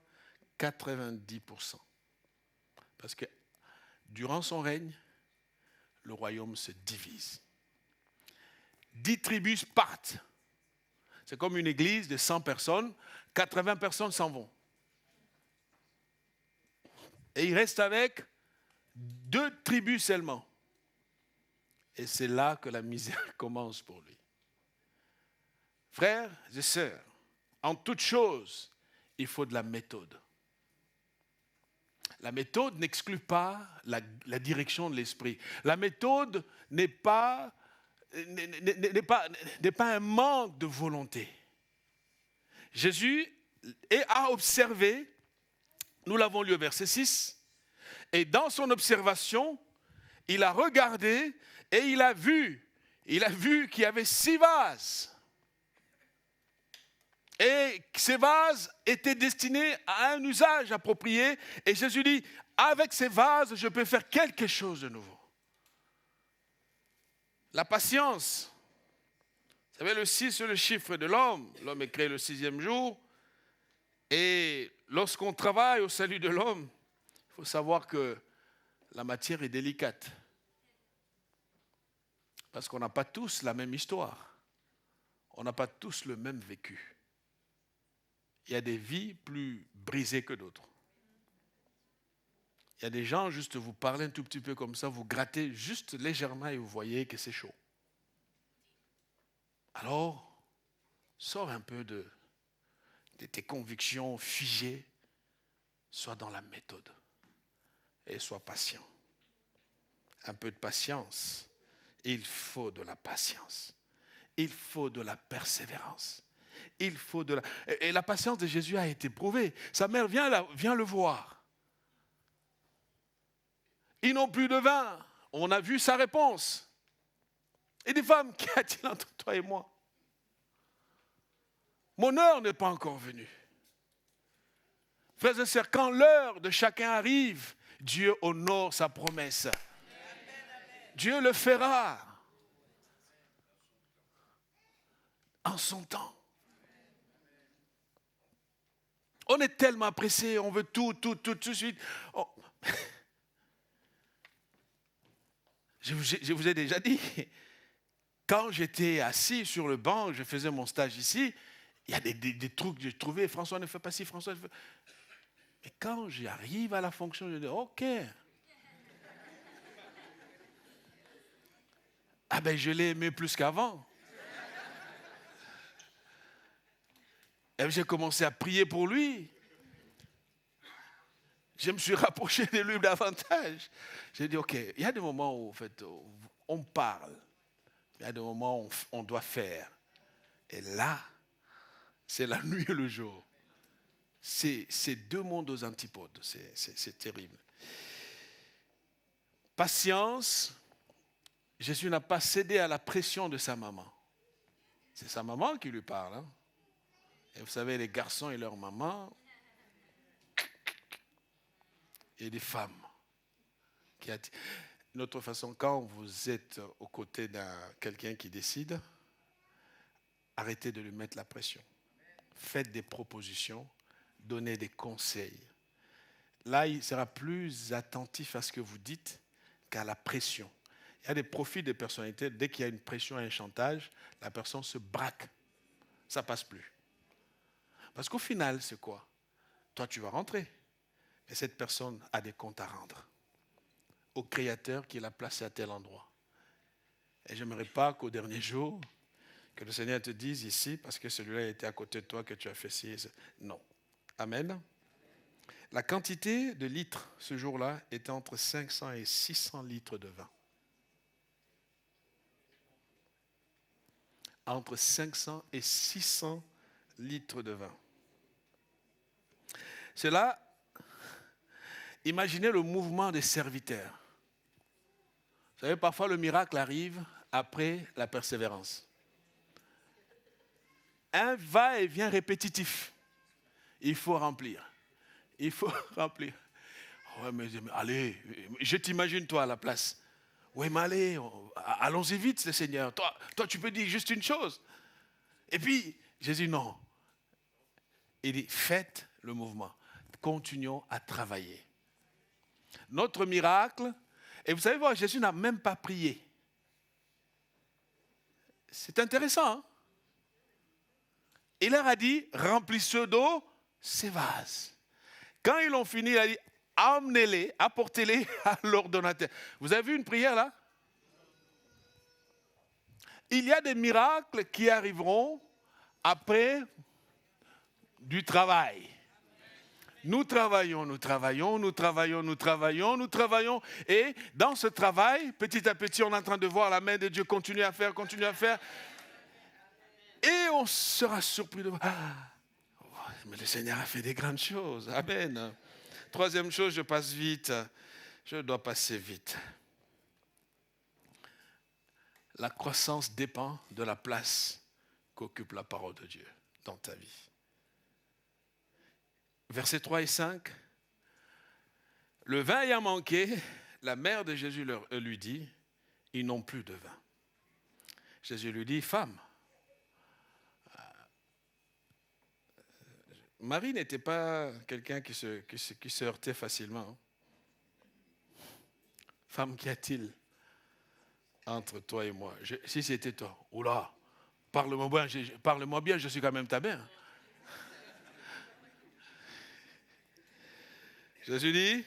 90%. Parce que durant son règne, le royaume se divise. 10 tribus partent. C'est comme une église de 100 personnes, 80 personnes s'en vont. Et il reste avec 2 tribus seulement. Et c'est là que la misère commence pour lui. Frères et sœurs, en toute chose, il faut de la méthode. La méthode n'exclut pas la direction de l'esprit. La méthode n'est pas un manque de volonté. Jésus a observé, nous l'avons lu au verset 6, et dans son observation, il a regardé et il a vu qu'il y avait 6 vases. Et ces vases étaient destinés à un usage approprié. Et Jésus dit, avec ces vases, je peux faire quelque chose de nouveau. La patience. Vous savez, le 6, c'est le chiffre de l'homme. L'homme est créé le 6e jour. Et lorsqu'on travaille au salut de l'homme, il faut savoir que la matière est délicate. Parce qu'on n'a pas tous la même histoire. On n'a pas tous le même vécu. Il y a des vies plus brisées que d'autres. Il y a des gens, juste vous parlez un tout petit peu comme ça, vous grattez juste légèrement et vous voyez que c'est chaud. Alors, sors un peu de tes convictions figées, sois dans la méthode et sois patient. Un peu de patience. Il faut de la patience. Il faut de la persévérance. Il faut de la... Et la patience de Jésus a été prouvée. Sa mère vient le voir. Ils n'ont plus de vin. On a vu sa réponse. Et des femmes, qu'y a-t-il entre toi et moi? Mon heure n'est pas encore venue. Frères et sœurs, quand l'heure de chacun arrive, Dieu honore sa promesse. Dieu le fera en son temps. On est tellement pressé, on veut tout de suite. Oh. Je vous ai déjà dit, quand j'étais assis sur le banc, je faisais mon stage ici, il y a des trucs que j'ai trouvés, François ne fait pas ci, François ne fait pas... Mais quand j'arrive à la fonction, je dis, ok. Ah ben je l'ai aimé plus qu'avant. Et j'ai commencé à prier pour lui. Je me suis rapproché de lui davantage. J'ai dit, ok, il y a des moments où en fait, on parle. Il y a des moments où on doit faire. Et là, c'est la nuit et le jour. C'est deux mondes aux antipodes. C'est terrible. Patience. Jésus n'a pas cédé à la pression de sa maman. C'est sa maman qui lui parle. Hein? Et vous savez, les garçons et leur maman, et des femmes. D'une autre façon, quand vous êtes aux côtés de quelqu'un qui décide, arrêtez de lui mettre la pression. Faites des propositions, donnez des conseils. Là, il sera plus attentif à ce que vous dites qu'à la pression. Il y a des profils de personnalité, dès qu'il y a une pression et un chantage, la personne se braque. Ça ne passe plus. Parce qu'au final, c'est quoi? Toi, tu vas rentrer. Et cette personne a des comptes à rendre au Créateur qui l'a placé à tel endroit. Et je n'aimerais pas qu'au dernier jour, que le Seigneur te dise ici, parce que celui-là était à côté de toi, que tu as fait ci. Non. Amen. La quantité de litres ce jour-là était entre 500 et 600 litres de vin. Entre 500 et 600 litres de vin. Cela, imaginez le mouvement des serviteurs. Vous savez, parfois le miracle arrive après la persévérance. Un va-et-vient répétitif. Il faut remplir. Il faut remplir. Ouais, mais allez, je t'imagine toi à la place. Oui, mais allez, allons-y vite, le Seigneur. Toi, tu peux dire juste une chose. Et puis, Jésus, non. Il dit, faites le mouvement. Continuons à travailler. Notre miracle, et vous savez, Jésus n'a même pas prié. C'est intéressant. Hein? Il leur a dit, remplissez d'eau ces vases. Quand ils l'ont fini, il a dit, emmenez-les, apportez-les à l'ordonnateur. Vous avez vu une prière là? Il y a des miracles qui arriveront après du travail. Nous travaillons. Et dans ce travail, petit à petit, on est en train de voir la main de Dieu continuer à faire. Et on sera surpris de voir, mais le Seigneur a fait des grandes choses. Amen. Troisième chose, je passe vite. Je dois passer vite. La croissance dépend de la place qu'occupe la parole de Dieu dans ta vie. Versets 3 et 5. Le vin ayant manqué, la mère de Jésus lui dit, ils n'ont plus de vin. Jésus lui dit, femme, Marie n'était pas quelqu'un qui se heurtait facilement. Femme, qu'y a-t-il? entre toi et moi. Si c'était toi, oula, parle-moi bien, je suis quand même ta mère. Jésus dit,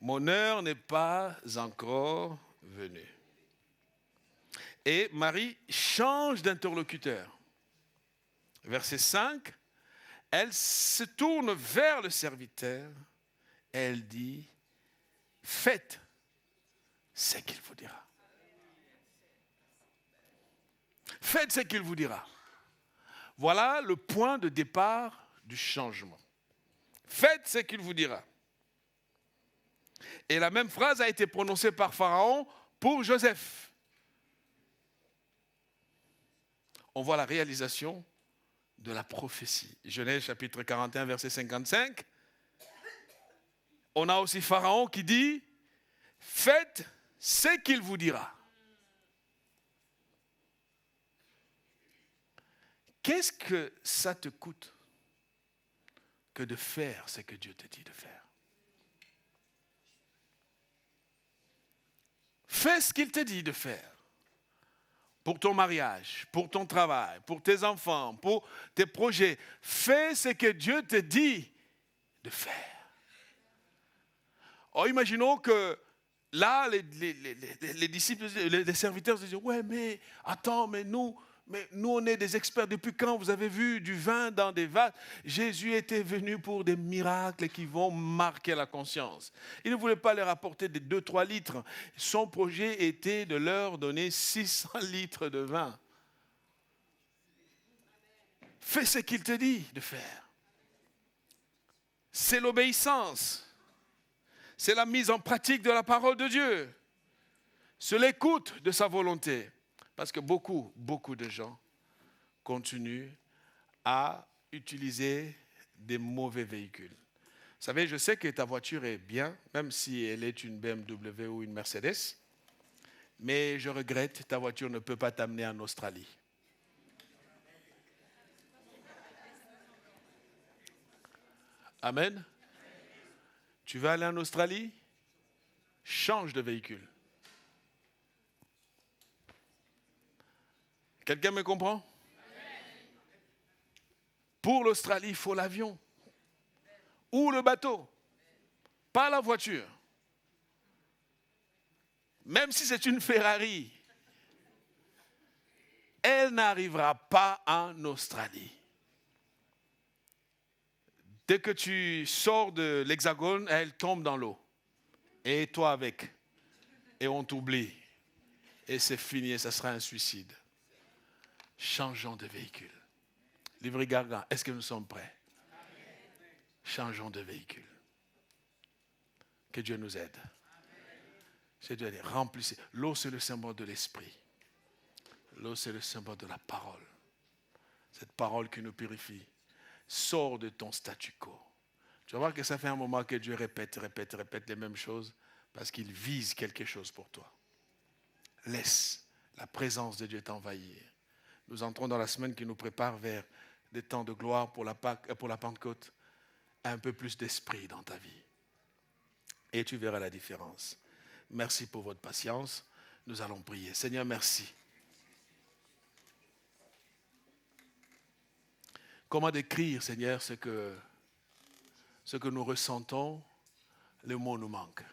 mon heure n'est pas encore venue. Et Marie change d'interlocuteur. Verset 5, elle se tourne vers le serviteur. Elle dit, faites ce qu'il vous dira. Faites ce qu'il vous dira. Voilà le point de départ du changement. Faites ce qu'il vous dira. Et la même phrase a été prononcée par Pharaon pour Joseph. On voit la réalisation de la prophétie. Genèse chapitre 41, verset 55. On a aussi Pharaon qui dit, faites ce qu'il vous dira. Qu'est-ce que ça te coûte que de faire ce que Dieu te dit de faire? Fais ce qu'il te dit de faire. Pour ton mariage, pour ton travail, pour tes enfants, pour tes projets. Fais ce que Dieu te dit de faire. Oh, imaginons que là, les disciples, les serviteurs se disent, ouais, mais attends, mais nous, on est des experts. Depuis quand vous avez vu du vin dans des vases? Jésus était venu pour des miracles qui vont marquer la conscience. Il ne voulait pas leur apporter des 2-3 litres. Son projet était de leur donner 600 litres de vin. Fais ce qu'il te dit de faire. C'est l'obéissance. C'est la mise en pratique de la parole de Dieu. C'est l'écoute de sa volonté. Parce que beaucoup de gens continuent à utiliser des mauvais véhicules. Vous savez, je sais que ta voiture est bien, même si elle est une BMW ou une Mercedes, mais je regrette, ta voiture ne peut pas t'amener en Australie. Amen. Tu veux aller en Australie? Change de véhicule. Quelqu'un me comprend? Pour l'Australie, il faut l'avion. Ou le bateau. Pas la voiture. Même si c'est une Ferrari, elle n'arrivera pas en Australie. Dès que tu sors de l'Hexagone, elle tombe dans l'eau. Et toi avec. Et on t'oublie. Et c'est fini, et ça sera un suicide. Changeons de véhicule. Livre Gargan, est-ce que nous sommes prêts? Changeons de véhicule. Que Dieu nous aide. C'est Dieu, remplissez. L'eau, c'est le symbole de l'esprit. L'eau, c'est le symbole de la parole. Cette parole qui nous purifie. Sors de ton statu quo. Tu vas voir que ça fait un moment que Dieu répète les mêmes choses parce qu'il vise quelque chose pour toi. Laisse la présence de Dieu t'envahir. Nous entrons dans la semaine qui nous prépare vers des temps de gloire pour la Pentecôte. Un peu plus d'esprit dans ta vie. Et tu verras la différence. Merci pour votre patience. Nous allons prier. Seigneur, merci. Comment décrire, Seigneur, ce que nous ressentons? Le mot nous manque.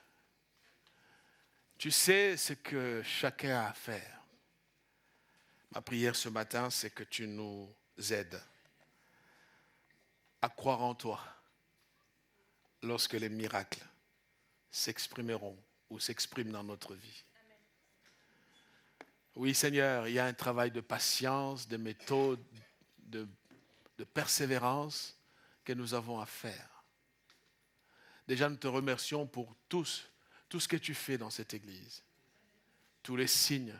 Tu sais ce que chacun a à faire. Ma prière ce matin, c'est que tu nous aides à croire en toi lorsque les miracles s'exprimeront ou s'expriment dans notre vie. Oui, Seigneur, il y a un travail de patience, de méthode, de persévérance que nous avons à faire. Déjà, nous te remercions pour tout ce que tu fais dans cette Église. Tous les signes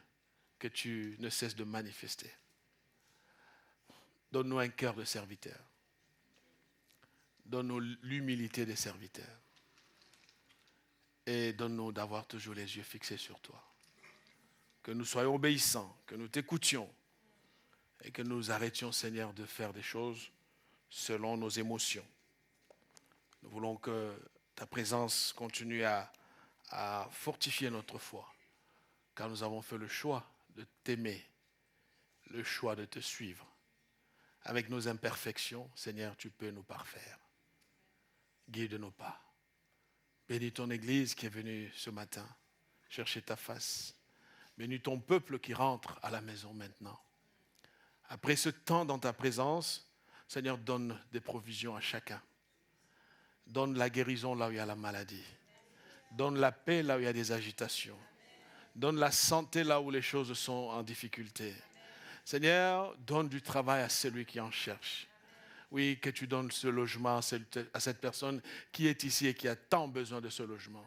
que tu ne cesses de manifester. Donne-nous un cœur de serviteur. Donne-nous l'humilité des serviteurs. Et donne-nous d'avoir toujours les yeux fixés sur toi. Que nous soyons obéissants, que nous t'écoutions et que nous arrêtions, Seigneur, de faire des choses selon nos émotions. Nous voulons que ta présence continue à fortifier notre foi, car nous avons fait le choix de t'aimer, le choix de te suivre. Avec nos imperfections, Seigneur, tu peux nous parfaire. Guide nos pas. Bénis ton Église qui est venue ce matin chercher ta face. Bénis ton peuple qui rentre à la maison maintenant. Après ce temps dans ta présence, Seigneur, donne des provisions à chacun. Donne la guérison là où il y a la maladie. Donne la paix là où il y a des agitations. Donne la santé là où les choses sont en difficulté. Seigneur, donne du travail à celui qui en cherche. Oui, que tu donnes ce logement à cette personne qui est ici et qui a tant besoin de ce logement.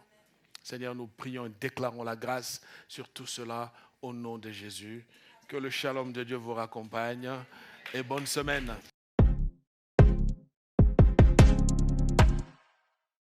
Seigneur, nous prions et déclarons la grâce sur tout cela au nom de Jésus. Que le shalom de Dieu vous raccompagne et bonne semaine.